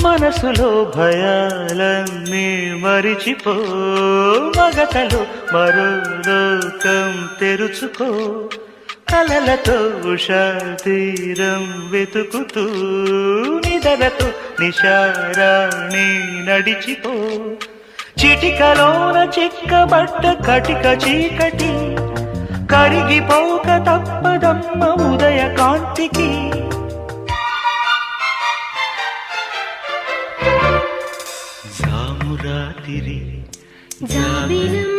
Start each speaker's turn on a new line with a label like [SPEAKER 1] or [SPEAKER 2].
[SPEAKER 1] మనసులో భయాలన్నీ మరిచిపో, మగతలో మరో లోకం తెరుచుకో, కలలతో ఉషా తీరం వెతుకుతూ నిదలతో నిశారాణి నడిచిపో. చిటికలోన చిక్కబట్ట కటిక చీకటి కరిగిపోక తప్పదమ్మ ఉదయ కాంతికి. జామురాతిరి
[SPEAKER 2] జాబిలం